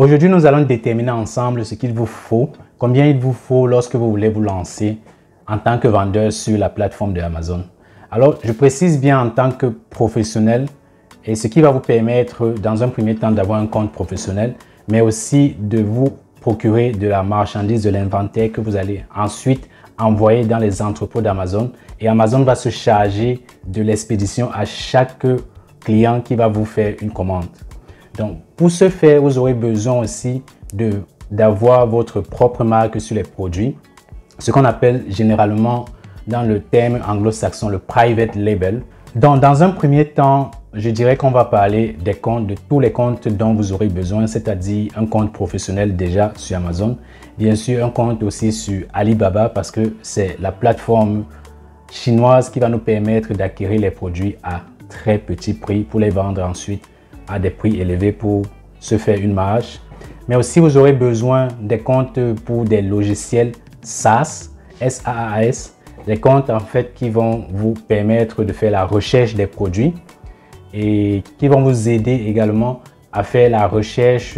Aujourd'hui, nous allons déterminer ensemble ce qu'il vous faut, combien il vous faut lorsque vous voulez vous lancer en tant que vendeur sur la plateforme de Amazon. Alors, je précise bien en tant que professionnel et ce qui va vous permettre dans un premier temps d'avoir un compte professionnel, mais aussi de vous procurer de la marchandise, de l'inventaire que vous allez ensuite envoyer dans les entrepôts d'Amazon. Et Amazon va se charger de l'expédition à chaque client qui va vous faire une commande. Donc, pour ce faire, vous aurez besoin aussi d'avoir votre propre marque sur les produits, ce qu'on appelle généralement dans le terme anglo-saxon le private label. Donc, dans un premier temps, je dirais qu'on va parler des comptes, de tous les comptes dont vous aurez besoin, c'est-à-dire un compte professionnel déjà sur Amazon, bien sûr un compte aussi sur Alibaba parce que c'est la plateforme chinoise qui va nous permettre d'acquérir les produits à très petit prix pour les vendre ensuite à des prix élevés pour se faire une marge. Mais aussi, vous aurez besoin des comptes pour des logiciels SaaS, SaaS, des comptes en fait qui vont vous permettre de faire la recherche des produits et qui vont vous aider également à faire la recherche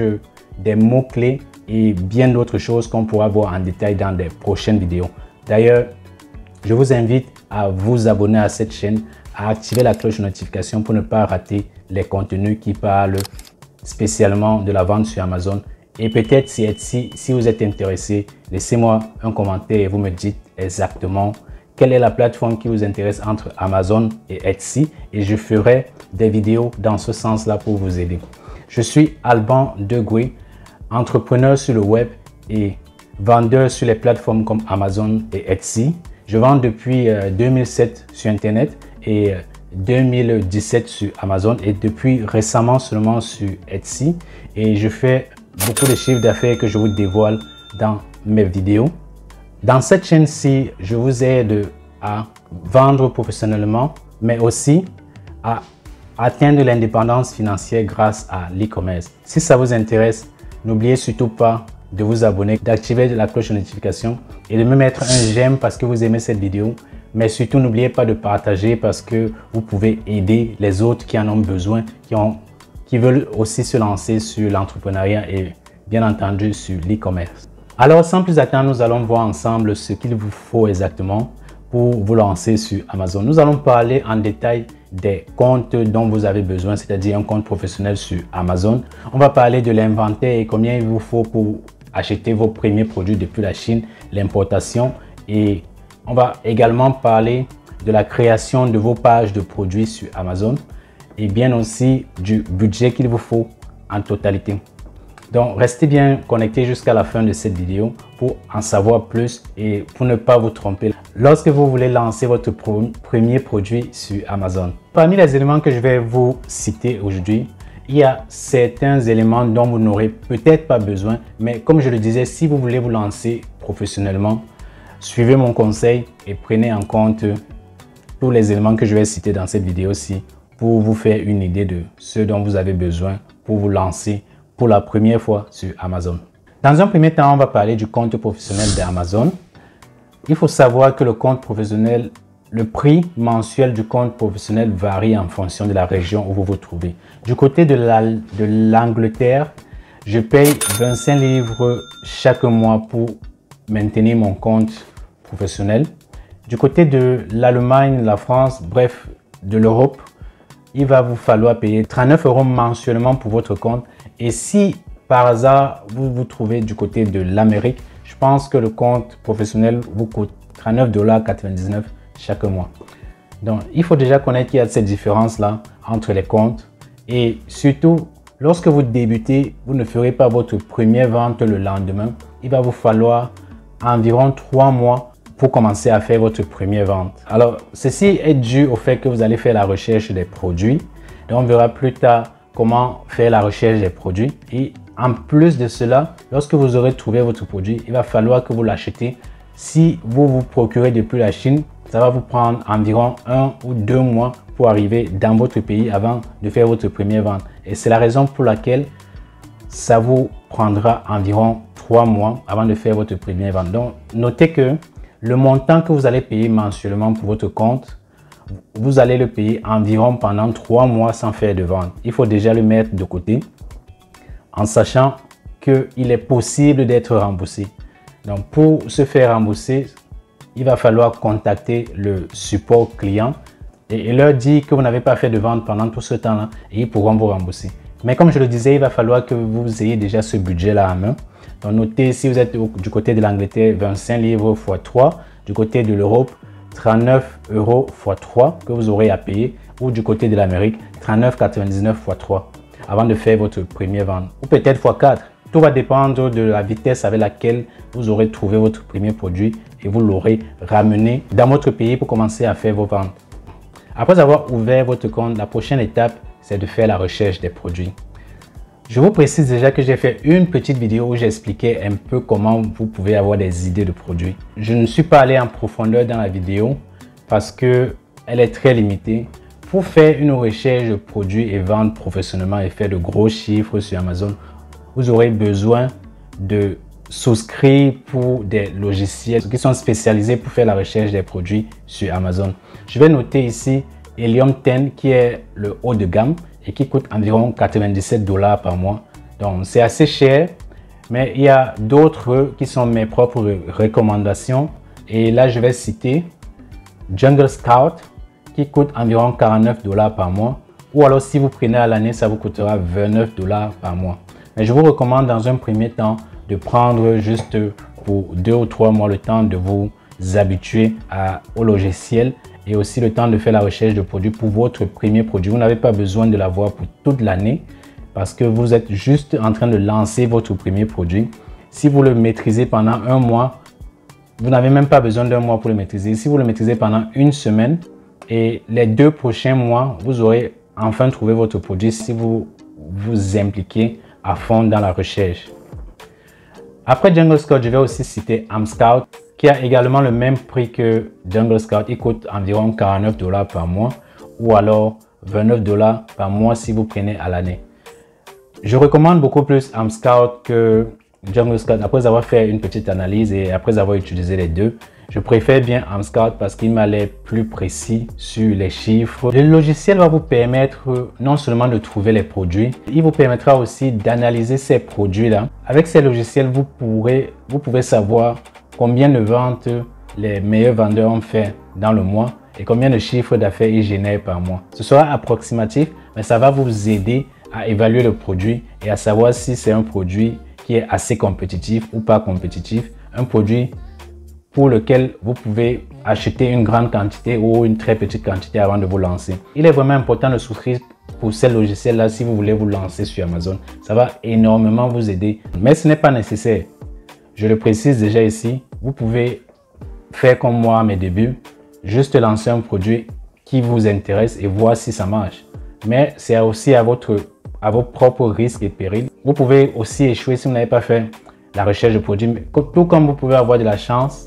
des mots-clés et bien d'autres choses qu'on pourra voir en détail dans des prochaines vidéos. D'ailleurs, je vous invite à vous abonner à cette chaîne, à activer la cloche de notification pour ne pas rater les contenus qui parlent spécialement de la vente sur Amazon. Et peut-être si vous êtes intéressé, laissez-moi un commentaire et vous me dites exactement quelle est la plateforme qui vous intéresse entre Amazon et Etsy et je ferai des vidéos dans ce sens-là pour vous aider. Je suis Alban Degoué, entrepreneur sur le web et vendeur sur les plateformes comme Amazon et Etsy. Je vends depuis 2007 sur Internet et 2017 sur Amazon et depuis récemment seulement sur Etsy. Et je fais beaucoup de chiffres d'affaires que je vous dévoile dans mes vidéos. Dans cette chaîne-ci, je vous aide à vendre professionnellement, mais aussi à atteindre l'indépendance financière grâce à l'e-commerce. Si ça vous intéresse, n'oubliez surtout pas de vous abonner, d'activer la cloche de notification et de me mettre un j'aime parce que vous aimez cette vidéo. Mais surtout, n'oubliez pas de partager parce que vous pouvez aider les autres qui en ont besoin, qui veulent aussi se lancer sur l'entrepreneuriat et bien entendu sur l'e-commerce. Alors, sans plus attendre, nous allons voir ensemble ce qu'il vous faut exactement pour vous lancer sur Amazon. Nous allons parler en détail des comptes dont vous avez besoin, c'est-à-dire un compte professionnel sur Amazon. On va parler de l'inventaire et combien il vous faut pour acheter vos premiers produits depuis la Chine, l'importation et on va également parler de la création de vos pages de produits sur Amazon et bien aussi du budget qu'il vous faut en totalité. Donc, restez bien connectés jusqu'à la fin de cette vidéo pour en savoir plus et pour ne pas vous tromper lorsque vous voulez lancer votre premier produit sur Amazon. Parmi les éléments que je vais vous citer aujourd'hui, il y a certains éléments dont vous n'aurez peut-être pas besoin, mais comme je le disais, si vous voulez vous lancer professionnellement, suivez mon conseil et prenez en compte tous les éléments que je vais citer dans cette vidéo-ci pour vous faire une idée de ce dont vous avez besoin pour vous lancer pour la première fois sur Amazon. Dans un premier temps, on va parler du compte professionnel d'Amazon. Il faut savoir que le compte professionnel, le prix mensuel du compte professionnel varie en fonction de la région où vous vous trouvez. Du côté de l'Angleterre, je paye 25 livres chaque mois pour maintenir mon compte professionnel. Du côté de l'Allemagne, la France, bref, de l'Europe, il va vous falloir payer 39 € mensuellement pour votre compte. Et si par hasard vous vous trouvez du côté de l'Amérique, je pense que le compte professionnel vous coûte 39,99 $ chaque mois. Donc, il faut déjà connaître qu'il y a cette différence-là entre les comptes. Et surtout, lorsque vous débutez, vous ne ferez pas votre première vente le lendemain. Il va vous falloir environ 3 mois pour commencer à faire votre première vente. Alors, ceci est dû au fait que vous allez faire la recherche des produits. Donc, on verra plus tard comment faire la recherche des produits. Et en plus de cela, lorsque vous aurez trouvé votre produit, il va falloir que vous l'achetez. Si vous vous procurez depuis la Chine, ça va vous prendre environ 1 ou 2 mois pour arriver dans votre pays avant de faire votre première vente. Et c'est la raison pour laquelle ça vous prendra environ 3 mois avant de faire votre première vente. Donc, notez que le montant que vous allez payer mensuellement pour votre compte, vous allez le payer environ pendant 3 mois sans faire de vente. Il faut déjà le mettre de côté en sachant qu'il est possible d'être remboursé. Donc, pour se faire rembourser, il va falloir contacter le support client et leur dire que vous n'avez pas fait de vente pendant tout ce temps-là et ils pourront vous rembourser. Mais comme je le disais, il va falloir que vous ayez déjà ce budget-là à main. Donc, notez, si vous êtes du côté de l'Angleterre, 25 livres x 3, du côté de l'Europe, 39 € x 3 que vous aurez à payer, ou du côté de l'Amérique, 39,99 x 3 avant de faire votre première vente, ou peut-être x 4. Tout va dépendre de la vitesse avec laquelle vous aurez trouvé votre premier produit et vous l'aurez ramené dans votre pays pour commencer à faire vos ventes. Après avoir ouvert votre compte, la prochaine étape, c'est de faire la recherche des produits. Je vous précise déjà que j'ai fait une petite vidéo où j'expliquais un peu comment vous pouvez avoir des idées de produits. Je ne suis pas allé en profondeur dans la vidéo parce qu'elle est très limitée. Pour faire une recherche de produits et vendre professionnellement et faire de gros chiffres sur Amazon, vous aurez besoin de souscrire pour des logiciels qui sont spécialisés pour faire la recherche des produits sur Amazon. Je vais noter ici Helium 10 qui est le haut de gamme et qui coûte environ 97 $ par mois. Donc c'est assez cher, mais il y a d'autres qui sont mes propres recommandations. Et là, je vais citer Jungle Scout qui coûte environ 49 $ par mois. Ou alors si vous prenez à l'année, ça vous coûtera 29 $ par mois. Mais je vous recommande dans un premier temps de prendre juste pour 2 ou 3 mois le temps de vous habituer au logiciel et aussi le temps de faire la recherche de produits pour votre premier produit. Vous n'avez pas besoin de l'avoir pour toute l'année parce que vous êtes juste en train de lancer votre premier produit. Si vous le maîtrisez pendant un mois, vous n'avez même pas besoin d'un mois pour le maîtriser. Si vous le maîtrisez pendant une semaine et les 2 prochains mois, vous aurez enfin trouvé votre produit si vous vous impliquez à fond dans la recherche. Après Jungle Scout, je vais aussi citer AmScout qui a également le même prix que Jungle Scout. Il coûte environ 49 $ par mois ou alors 29 $ par mois si vous prenez à l'année. Je recommande beaucoup plus AmScout que Jungle Scout après avoir fait une petite analyse et après avoir utilisé les deux. Je préfère bien AmScout parce qu'il m'a l'air plus précis sur les chiffres. Le logiciel va vous permettre non seulement de trouver les produits, il vous permettra aussi d'analyser ces produits-là. Avec ces logiciels, vous pouvez savoir combien de ventes les meilleurs vendeurs ont fait dans le mois et combien de chiffres d'affaires ils génèrent par mois. Ce sera approximatif, mais ça va vous aider à évaluer le produit et à savoir si c'est un produit qui est assez compétitif ou pas compétitif, un produit pour lequel vous pouvez acheter une grande quantité ou une très petite quantité avant de vous lancer. Il est vraiment important de souscrire pour ces logiciels-là si vous voulez vous lancer sur Amazon. Ça va énormément vous aider, mais ce n'est pas nécessaire. Je le précise déjà ici, vous pouvez faire comme moi à mes débuts, juste lancer un produit qui vous intéresse et voir si ça marche. Mais c'est aussi à vos propres risques et périls. Vous pouvez aussi échouer si vous n'avez pas fait la recherche de produits, tout comme vous pouvez avoir de la chance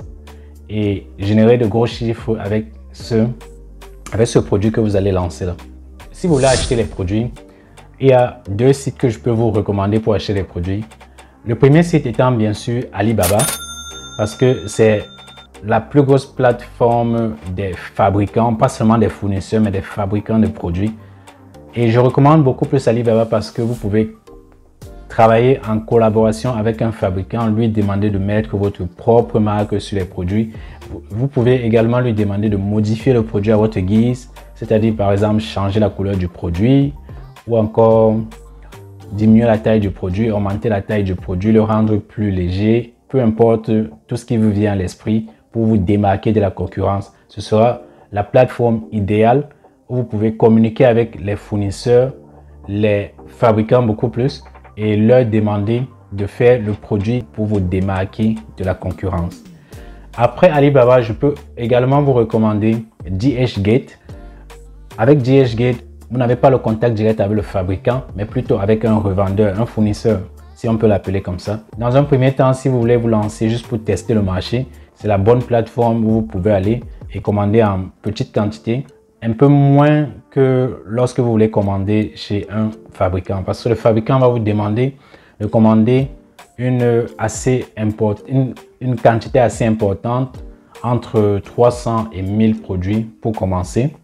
et générer de gros chiffres avec ce produit que vous allez lancer là. Si vous voulez acheter les produits, il y a 2 sites que je peux vous recommander pour acheter les produits. Le premier site étant bien sûr Alibaba parce que c'est la plus grosse plateforme des fabricants, pas seulement des fournisseurs mais des fabricants de produits. Et je recommande beaucoup plus Alibaba parce que vous pouvez travailler en collaboration avec un fabricant, lui demander de mettre votre propre marque sur les produits. Vous pouvez également lui demander de modifier le produit à votre guise, c'est-à-dire par exemple changer la couleur du produit ou encore diminuer la taille du produit, augmenter la taille du produit, le rendre plus léger, peu importe tout ce qui vous vient à l'esprit pour vous démarquer de la concurrence. Ce sera la plateforme idéale où vous pouvez communiquer avec les fournisseurs, les fabricants beaucoup plus et leur demander de faire le produit pour vous démarquer de la concurrence. Après Alibaba, je peux également vous recommander DHgate. Avec DHgate, vous n'avez pas le contact direct avec le fabricant, mais plutôt avec un revendeur, un fournisseur, si on peut l'appeler comme ça. Dans un premier temps, si vous voulez vous lancer juste pour tester le marché, c'est la bonne plateforme où vous pouvez aller et commander en petite quantité, un peu moins que lorsque vous voulez commander chez un fabricant, parce que le fabricant va vous demander de commander une quantité assez importante, entre 300 et 1000 produits pour commencer,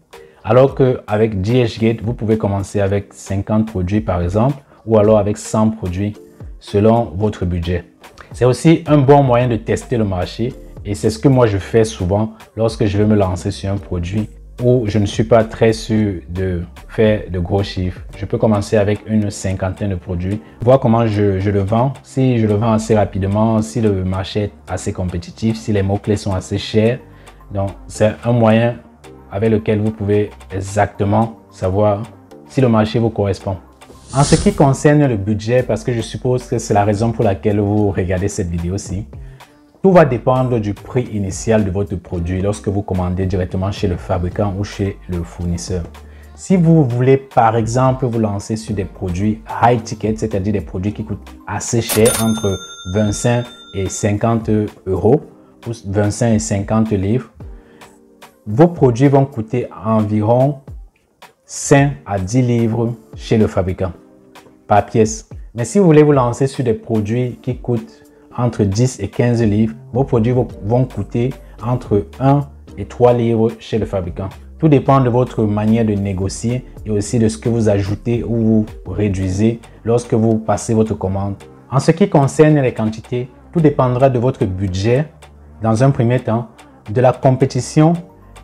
alors qu'avec DHgate, vous pouvez commencer avec 50 produits par exemple, ou alors avec 100 produits. selon votre budget. C'est aussi un bon moyen de tester le marché et c'est ce que moi je fais souvent lorsque je veux me lancer sur un produit où je ne suis pas très sûr de faire de gros chiffres. Je peux commencer avec une cinquantaine de produits, voir comment je le vends, si je le vends assez rapidement, si le marché est assez compétitif, si les mots-clés sont assez chers. Donc, c'est un moyen avec lequel vous pouvez exactement savoir si le marché vous correspond. En ce qui concerne le budget, parce que je suppose que c'est la raison pour laquelle vous regardez cette vidéo-ci, tout va dépendre du prix initial de votre produit lorsque vous commandez directement chez le fabricant ou chez le fournisseur. Si vous voulez par exemple vous lancer sur des produits high ticket, c'est-à-dire des produits qui coûtent assez cher, entre 25 et 50 euros ou 25 et 50 livres, vos produits vont coûter environ 5 à 10 livres chez le fabricant par pièce. Mais si vous voulez vous lancer sur des produits qui coûtent entre 10 et 15 livres, vos produits vont coûter entre 1 et 3 livres chez le fabricant. Tout dépend de votre manière de négocier et aussi de ce que vous ajoutez ou vous réduisez lorsque vous passez votre commande. En ce qui concerne les quantités, tout dépendra de votre budget dans un premier temps, de la compétition,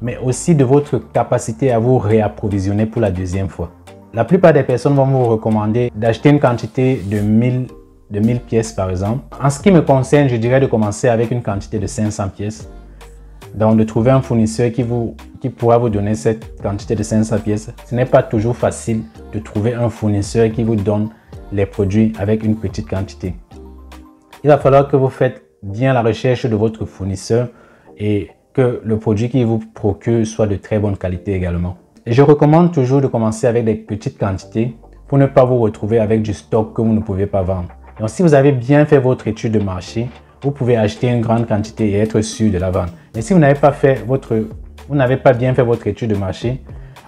mais aussi de votre capacité à vous réapprovisionner pour la deuxième fois. La plupart des personnes vont vous recommander d'acheter une quantité de 1000 pièces par exemple. En ce qui me concerne, je dirais de commencer avec une quantité de 500 pièces. Donc de trouver un fournisseur qui pourra vous donner cette quantité de 500 pièces. Ce n'est pas toujours facile de trouver un fournisseur qui vous donne les produits avec une petite quantité. Il va falloir que vous faites bien la recherche de votre fournisseur et que le produit qui vous procure soit de très bonne qualité également. Et je recommande toujours de commencer avec des petites quantités pour ne pas vous retrouver avec du stock que vous ne pouvez pas vendre. Donc, si vous avez bien fait votre étude de marché, vous pouvez acheter une grande quantité et être sûr de la vendre. Mais si vous n'avez pas bien fait votre étude de marché,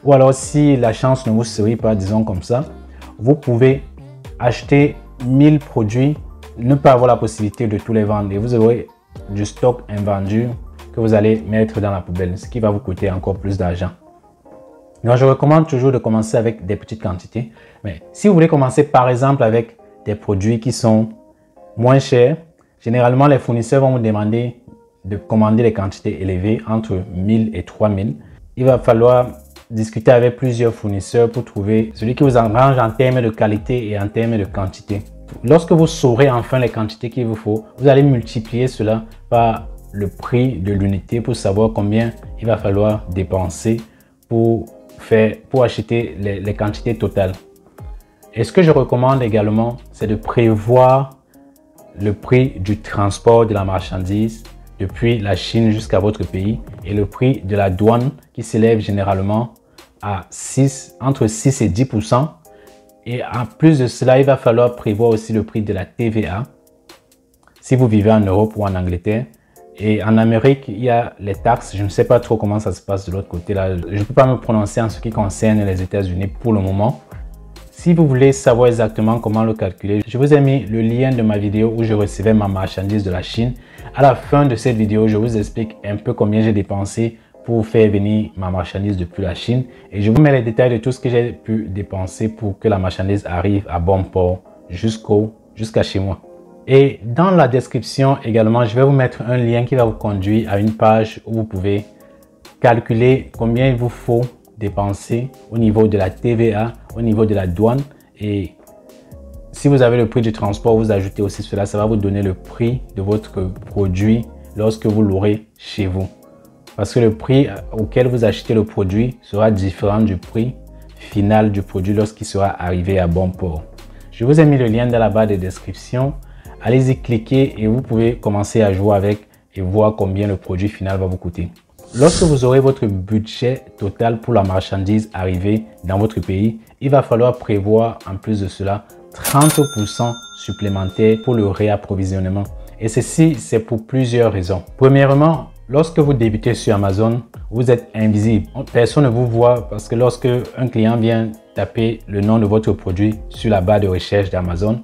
ou alors si la chance ne vous sourit pas, disons comme ça, vous pouvez acheter 1000 produits, ne pas avoir la possibilité de tous les vendre et vous aurez du stock invendu que vous allez mettre dans la poubelle, ce qui va vous coûter encore plus d'argent. Donc, je recommande toujours de commencer avec des petites quantités. Mais si vous voulez commencer par exemple avec des produits qui sont moins chers, généralement les fournisseurs vont vous demander de commander des quantités élevées entre 1000 et 3000. Il va falloir discuter avec plusieurs fournisseurs pour trouver celui qui vous arrange en termes de qualité et en termes de quantité. Lorsque vous saurez enfin les quantités qu'il vous faut, vous allez multiplier cela par le prix de l'unité pour savoir combien il va falloir dépenser pour acheter les quantités totales. Et ce que je recommande également, c'est de prévoir le prix du transport de la marchandise depuis la Chine jusqu'à votre pays et le prix de la douane qui s'élève généralement à entre 6 et 10%. Et en plus de cela, il va falloir prévoir aussi le prix de la TVA si vous vivez en Europe ou en Angleterre. Et en Amérique, il y a les taxes. Je ne sais pas trop comment ça se passe de l'autre côté là. Je ne peux pas me prononcer en ce qui concerne les États-Unis pour le moment. Si vous voulez savoir exactement comment le calculer, je vous ai mis le lien de ma vidéo où je recevais ma marchandise de la Chine. À la fin de cette vidéo, je vous explique un peu combien j'ai dépensé pour faire venir ma marchandise depuis la Chine. Et je vous mets les détails de tout ce que j'ai pu dépenser pour que la marchandise arrive à bon port jusqu'à chez moi. Et dans la description également, je vais vous mettre un lien qui va vous conduire à une page où vous pouvez calculer combien il vous faut dépenser au niveau de la TVA, au niveau de la douane. Et si vous avez le prix du transport, vous ajoutez aussi cela, ça va vous donner le prix de votre produit lorsque vous l'aurez chez vous. Parce que le prix auquel vous achetez le produit sera différent du prix final du produit lorsqu'il sera arrivé à bon port. Je vous ai mis le lien dans la barre de description. Allez-y, cliquez et vous pouvez commencer à jouer avec et voir combien le produit final va vous coûter. Lorsque vous aurez votre budget total pour la marchandise arrivée dans votre pays, il va falloir prévoir en plus de cela 30% supplémentaires pour le réapprovisionnement. Et ceci, c'est pour plusieurs raisons. Premièrement, lorsque vous débutez sur Amazon, vous êtes invisible. Personne ne vous voit parce que lorsque un client vient taper le nom de votre produit sur la barre de recherche d'Amazon,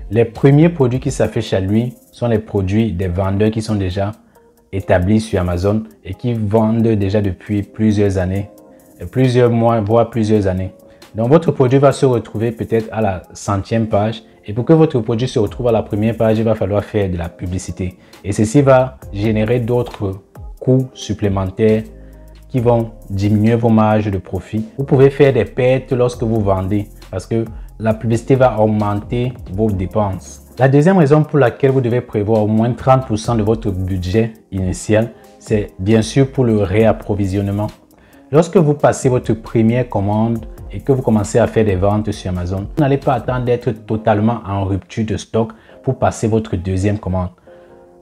les premiers produits qui s'affichent à lui sont les produits des vendeurs qui sont déjà établis sur Amazon et qui vendent déjà depuis plusieurs années, plusieurs mois, voire plusieurs années. Donc votre produit va se retrouver peut-être à la 100e page Et pour que votre produit se retrouve à la première page, il va falloir faire de la publicité. Et ceci va générer d'autres coûts supplémentaires qui vont diminuer vos marges de profit. Vous pouvez faire des pertes lorsque vous vendez parce que la publicité va augmenter vos dépenses. La deuxième raison pour laquelle vous devez prévoir au moins 30% de votre budget initial, c'est bien sûr pour le réapprovisionnement. Lorsque vous passez votre première commande et que vous commencez à faire des ventes sur Amazon, vous n'allez pas attendre d'être totalement en rupture de stock pour passer votre deuxième commande.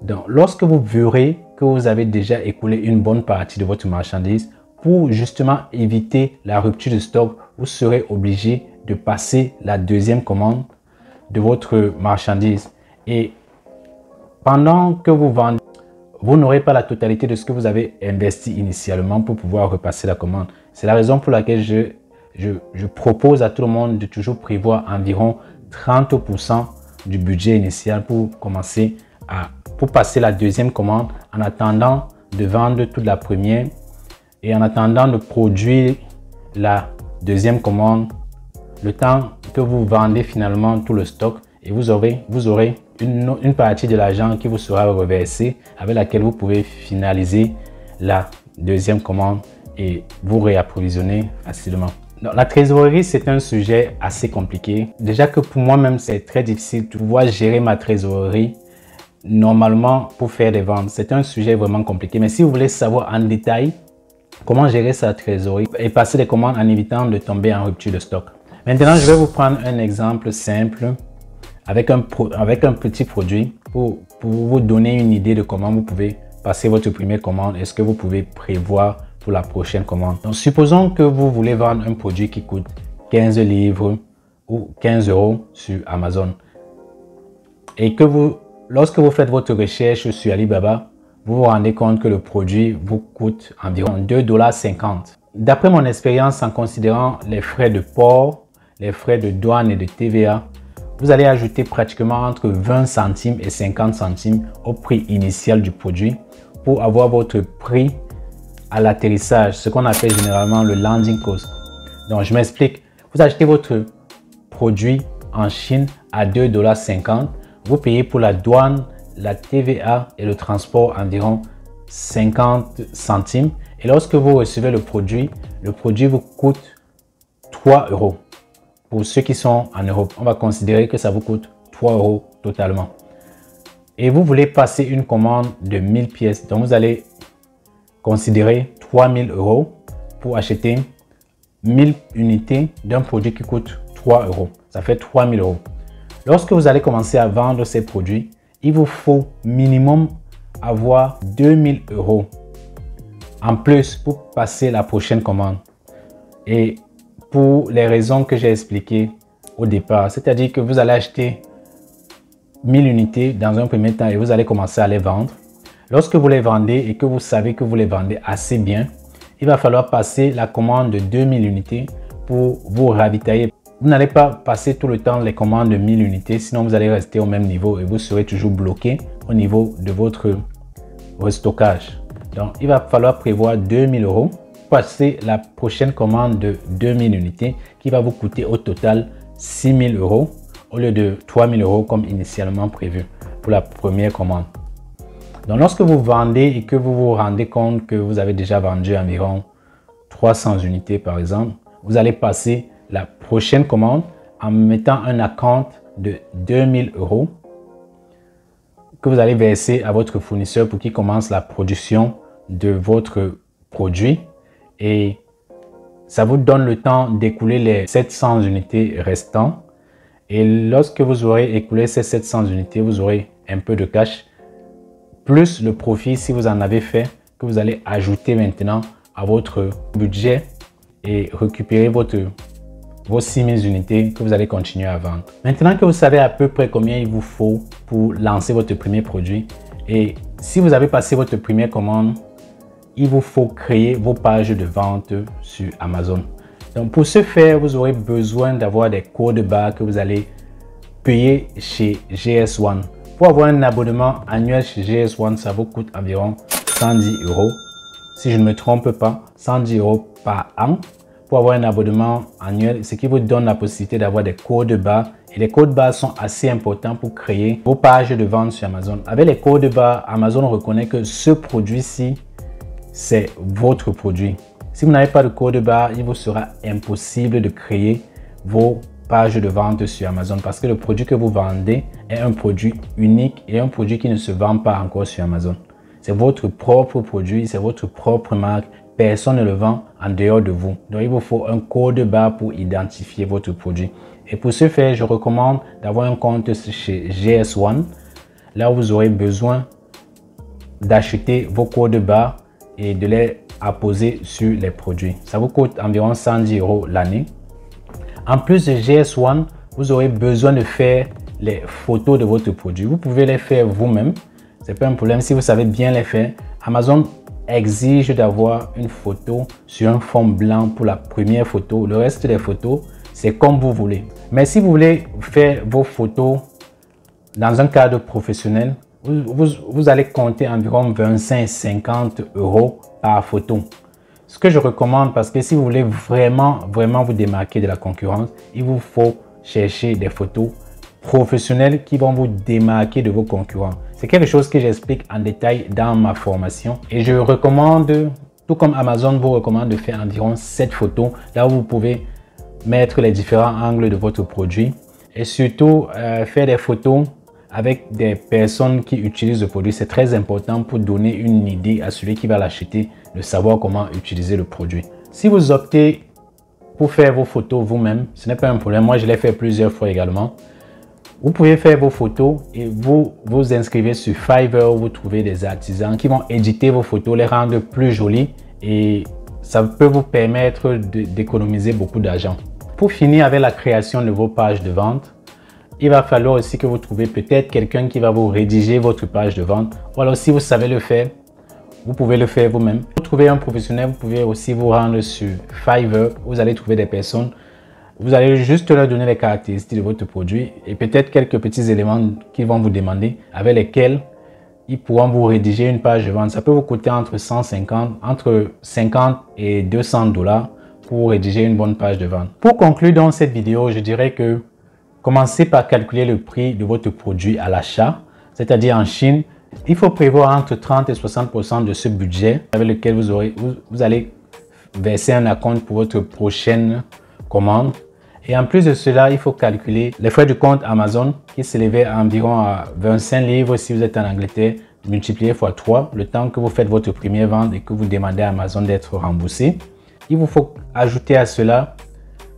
Donc, lorsque vous verrez que vous avez déjà écoulé une bonne partie de votre marchandise, pour justement éviter la rupture de stock, vous serez obligé de passer la deuxième commande de votre marchandise. Et pendant que vous vendez, vous n'aurez pas la totalité de ce que vous avez investi initialement pour pouvoir repasser la commande. C'est la raison pour laquelle je propose à tout le monde de toujours prévoir environ 30% du budget initial pour commencer pour passer la deuxième commande en attendant de vendre toute la première et en attendant de produire la deuxième commande, le temps que vous vendez finalement tout le stock et vous aurez une partie de l'argent qui vous sera reversée avec laquelle vous pouvez finaliser la deuxième commande et vous réapprovisionner facilement. Donc, la trésorerie, c'est un sujet assez compliqué. Déjà que pour moi-même, c'est très difficile de pouvoir gérer ma trésorerie normalement pour faire des ventes. C'est un sujet vraiment compliqué. Mais si vous voulez savoir en détail comment gérer sa trésorerie et passer des commandes en évitant de tomber en rupture de stock. Maintenant, je vais vous prendre un exemple simple avec un petit produit pour vous donner une idée de comment vous pouvez passer votre première commande et ce que vous pouvez prévoir pour la prochaine commande. Donc, supposons que vous voulez vendre un produit qui coûte 15 livres ou 15 € sur Amazon et que lorsque vous faites votre recherche sur Alibaba, vous vous rendez compte que le produit vous coûte environ 2,50 $. D'après mon expérience, en considérant les frais de port, les frais de douane et de TVA, vous allez ajouter pratiquement entre 20 centimes et 50 centimes au prix initial du produit pour avoir votre prix à l'atterrissage, ce qu'on appelle généralement le landing cost. Donc, je m'explique. Vous achetez votre produit en Chine à 2,50 $. Vous payez pour la douane, la TVA et le transport environ 50 centimes. Et lorsque vous recevez le produit vous coûte 3 €. Pour ceux qui sont en Europe, on va considérer que ça vous coûte 3 € totalement. Et vous voulez passer une commande de 1000 pièces. Donc, vous allez considérer 3000 € pour acheter 1000 unités d'un produit qui coûte 3 €. Ça fait 3000 €. Lorsque vous allez commencer à vendre ces produits, il vous faut minimum avoir 2000 € en plus pour passer la prochaine commande. Et pour les raisons que j'ai expliquées au départ, c'est-à-dire que vous allez acheter 1000 unités dans un premier temps et vous allez commencer à les vendre. Lorsque vous les vendez et que vous savez que vous les vendez assez bien, il va falloir passer la commande de 2000 unités pour vous ravitailler. Vous n'allez pas passer tout le temps les commandes de 1000 unités, sinon vous allez rester au même niveau et vous serez toujours bloqué au niveau de votre restockage. Donc, il va falloir prévoir 2000 € pour passer la prochaine commande de 2000 unités qui va vous coûter au total 6000 € au lieu de 3000 € comme initialement prévu pour la première commande. Donc, lorsque vous vendez et que vous vous rendez compte que vous avez déjà vendu environ 300 unités par exemple, vous allez passer la prochaine commande en mettant un acompte de 2000 € que vous allez verser à votre fournisseur pour qu'il commence la production de votre produit et ça vous donne le temps d'écouler les 700 unités restantes et lorsque vous aurez écoulé ces 700 unités, vous aurez un peu de cash plus le profit si vous en avez fait que vous allez ajouter maintenant à votre budget et récupérer vos 6000 unités que vous allez continuer à vendre. Maintenant que vous savez à peu près combien il vous faut pour lancer votre premier produit et si vous avez passé votre première commande, il vous faut créer vos pages de vente sur Amazon. Donc pour ce faire, vous aurez besoin d'avoir des codes barres que vous allez payer chez GS1. Pour avoir un abonnement annuel chez GS1, ça vous coûte environ 110 €. Si je ne me trompe pas, 110 € par an. Pour avoir un abonnement annuel, ce qui vous donne la possibilité d'avoir des codes barres Et les codes barres sont assez importants pour créer vos pages de vente sur Amazon. Avec les codes barres, Amazon reconnaît que ce produit-ci, c'est votre produit. Si vous n'avez pas de code barre, il vous sera impossible de créer vos pages de vente sur Amazon parce que le produit que vous vendez est un produit unique et un produit qui ne se vend pas encore sur Amazon. C'est votre propre produit, c'est votre propre marque. Personne ne le vend en dehors de vous. Donc, il vous faut un code barre pour identifier votre produit. Et pour ce faire, je recommande d'avoir un compte chez GS1. Là où vous aurez besoin d'acheter vos codes barres et de les apposer sur les produits. Ça vous coûte environ 110 € l'année. En plus de GS1, vous aurez besoin de faire les photos de votre produit. Vous pouvez les faire vous-même. Ce n'est pas un problème si vous savez bien les faire. Amazon exige d'avoir une photo sur un fond blanc pour la première photo. Le reste des photos, c'est comme vous voulez. Mais si vous voulez faire vos photos dans un cadre professionnel, vous allez compter environ 25-50 € par photo. Ce que je recommande, parce que si vous voulez vraiment vous démarquer de la concurrence, il vous faut chercher des photos professionnelles qui vont vous démarquer de vos concurrents. C'est quelque chose que j'explique en détail dans ma formation. Et je recommande, tout comme Amazon vous recommande de faire environ 7 photos, là où vous pouvez mettre les différents angles de votre produit. Et surtout, faire des photos avec des personnes qui utilisent le produit. C'est très important pour donner une idée à celui qui va l'acheter de savoir comment utiliser le produit. Si vous optez pour faire vos photos vous-même, ce n'est pas un problème. Moi, je l'ai fait plusieurs fois également. Vous pouvez faire vos photos et vous vous inscrivez sur Fiverr où vous trouvez des artisans qui vont éditer vos photos, les rendre plus jolies et ça peut vous permettre d'économiser beaucoup d'argent. Pour finir avec la création de vos pages de vente, il va falloir aussi que vous trouviez peut-être quelqu'un qui va vous rédiger votre page de vente. Ou alors si vous savez le faire, vous pouvez le faire vous-même. Pour trouver un professionnel, vous pouvez aussi vous rendre sur Fiverr. Vous allez trouver des personnes. Vous allez juste leur donner les caractéristiques de votre produit et peut-être quelques petits éléments qu'ils vont vous demander avec lesquels ils pourront vous rédiger une page de vente. Ça peut vous coûter entre 50 et 200 $ pour rédiger une bonne page de vente. Pour conclure dans cette vidéo, je dirais que commencez par calculer le prix de votre produit à l'achat, c'est-à-dire en Chine. Il faut prévoir entre 30 et 60% de ce budget avec lequel vous allez verser un acompte pour votre prochaine commande. Et en plus de cela, il faut calculer les frais du compte Amazon qui s'élevaient environ à 25 livres si vous êtes en Angleterre, multiplié x 3, le temps que vous faites votre première vente et que vous demandez à Amazon d'être remboursé. Il vous faut ajouter à cela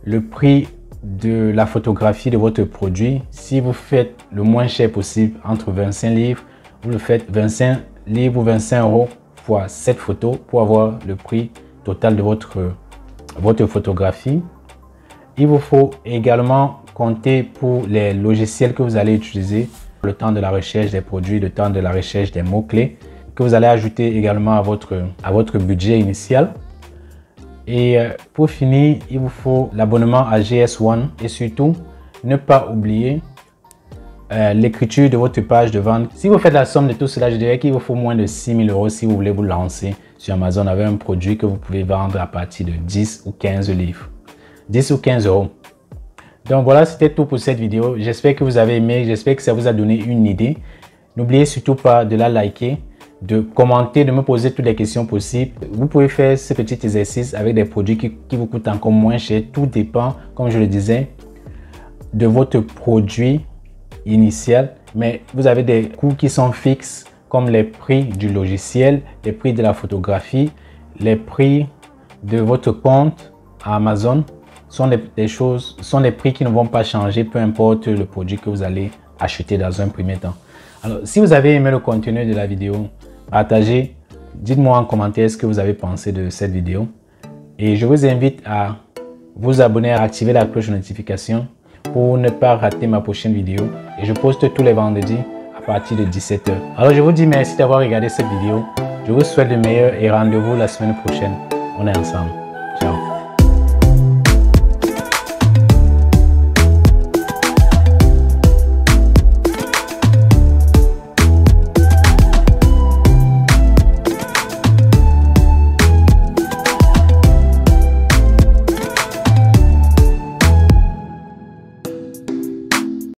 le prix de la photographie de votre produit. Si vous faites le moins cher possible, entre 25 livres, vous le faites 25 livres ou 25 € fois 7 photos pour avoir le prix total de votre photographie. Il vous faut également compter pour les logiciels que vous allez utiliser, le temps de la recherche des produits, le temps de la recherche des mots-clés, que vous allez ajouter également à votre budget initial. Et pour finir, il vous faut l'abonnement à GS1 et surtout, ne pas oublier l'écriture de votre page de vente. Si vous faites la somme de tout cela, je dirais qu'il vous faut moins de 6 000 € si vous voulez vous lancer sur Amazon avec un produit que vous pouvez vendre à partir de 10 ou 15 livres. 10 ou 15 €. Donc voilà, c'était tout pour cette vidéo. J'espère que vous avez aimé, j'espère que ça vous a donné une idée. N'oubliez surtout pas de la liker, de commenter, de me poser toutes les questions possibles. Vous pouvez faire ce petit exercice avec des produits qui vous coûtent encore moins cher. Tout dépend, comme je le disais, de votre produit initial. Mais vous avez des coûts qui sont fixes, comme les prix du logiciel, les prix de la photographie, les prix de votre compte à Amazon. Sont des prix qui ne vont pas changer, peu importe le produit que vous allez acheter dans un premier temps. Alors, si vous avez aimé le contenu de la vidéo, partagez, dites-moi en commentaire ce que vous avez pensé de cette vidéo. Et je vous invite à vous abonner, à activer la cloche de notification pour ne pas rater ma prochaine vidéo. Et je poste tous les vendredis à partir de 17 h. Alors, je vous dis merci d'avoir regardé cette vidéo. Je vous souhaite le meilleur et rendez-vous la semaine prochaine. On est ensemble.